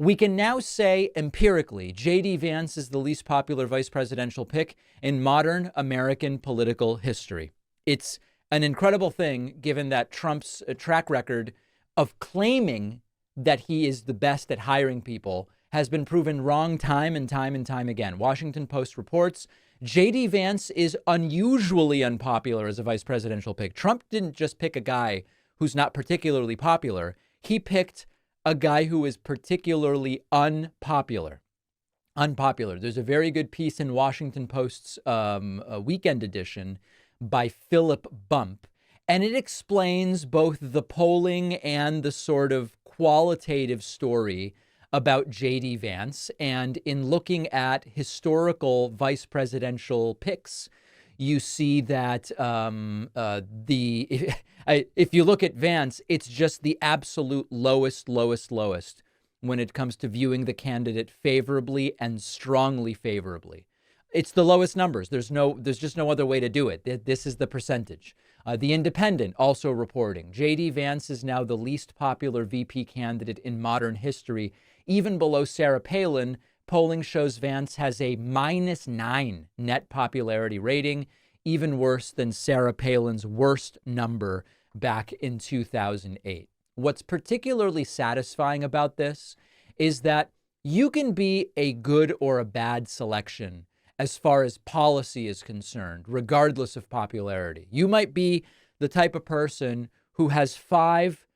We can now say empirically, J.D. Vance is the least popular vice presidential pick in modern American political history. It's an incredible thing, given that Trump's track record of claiming that he is the best at hiring people has been proven wrong time and time and time again. Washington Post reports J.D. Vance is unusually unpopular as a vice presidential pick. Trump didn't just pick a guy who's not particularly popular. He picked a guy who is particularly unpopular. There's a very good piece in Washington Post's weekend edition by Philip Bump, and it explains both the polling and the sort of qualitative story about J.D. Vance. And in looking at historical vice presidential picks, you see that if you look at Vance, it's just the absolute lowest when it comes to viewing the candidate favorably and strongly favorably. It's the lowest numbers. There's just no other way to do it. This is the percentage. The Independent also reporting J.D. Vance is now the least popular VP candidate in modern history, even below Sarah Palin. Polling shows Vance has a -9 net popularity rating, even worse than Sarah Palin's worst number back in 2008. What's particularly satisfying about this is that you can be a good or a bad selection as far as policy is concerned, regardless of popularity. You might be the type of person who has 5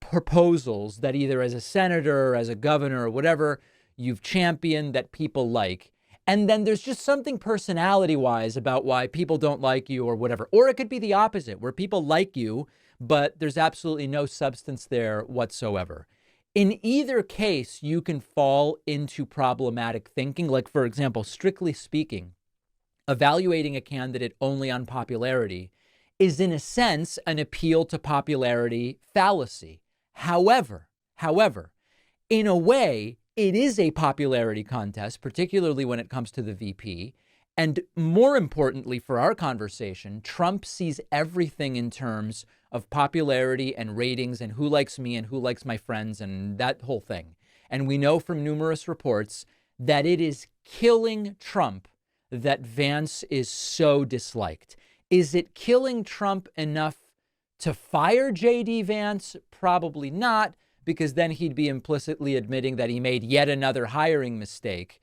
proposals that either as a senator or as a governor or whatever you've championed that people like. And then there's just something personality-wise about why people don't like you or whatever. Or it could be the opposite, where people like you, but there's absolutely no substance there whatsoever. In either case, you can fall into problematic thinking. Like, for example, strictly speaking, evaluating a candidate only on popularity is, in a sense, an appeal to popularity fallacy. However, in a way, it is a popularity contest, particularly when it comes to the VP. And more importantly for our conversation, Trump sees everything in terms of popularity and ratings and who likes me and who likes my friends and that whole thing. And we know from numerous reports that it is killing Trump that Vance is so disliked. Is it killing Trump enough to fire J.D. Vance? Probably not, because then he'd be implicitly admitting that he made yet another hiring mistake,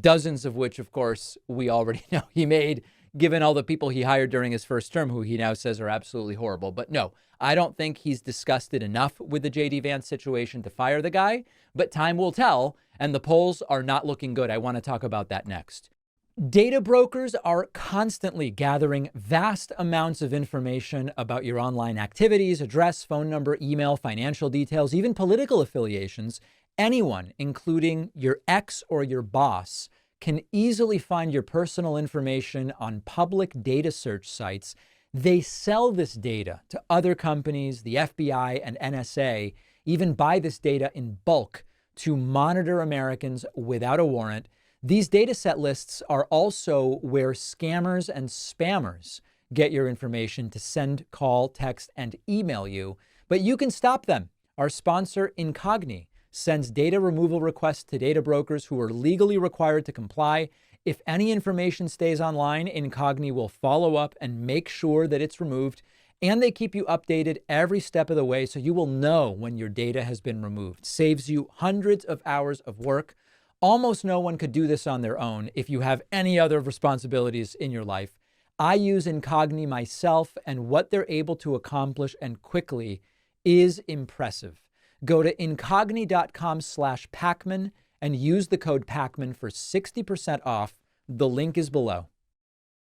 dozens of which, of course, we already know he made, given all the people he hired during his first term, who he now says are absolutely horrible. But no, I don't think he's disgusted enough with the J.D. Vance situation to fire the guy, but time will tell, and the polls are not looking good. I want to talk about that next. Data brokers are constantly gathering vast amounts of information about your online activities, address, phone number, email, financial details, even political affiliations. Anyone, including your ex or your boss, can easily find your personal information on public data search sites. They sell this data to other companies, the FBI and NSA, even buy this data in bulk to monitor Americans without a warrant. These data set lists are also where scammers and spammers get your information to send, call, text, and email you. But you can stop them. Our sponsor, Incogni, sends data removal requests to data brokers who are legally required to comply. If any information stays online, Incogni will follow up and make sure that it's removed. And they keep you updated every step of the way, so you will know when your data has been removed. Saves you hundreds of hours of work. Almost no one could do this on their own if you have any other responsibilities in your life. I use Incogni myself, and what they're able to accomplish and quickly is impressive. Go to incogni.com/Pacman and use the code Pacman for 60% off. The link is below.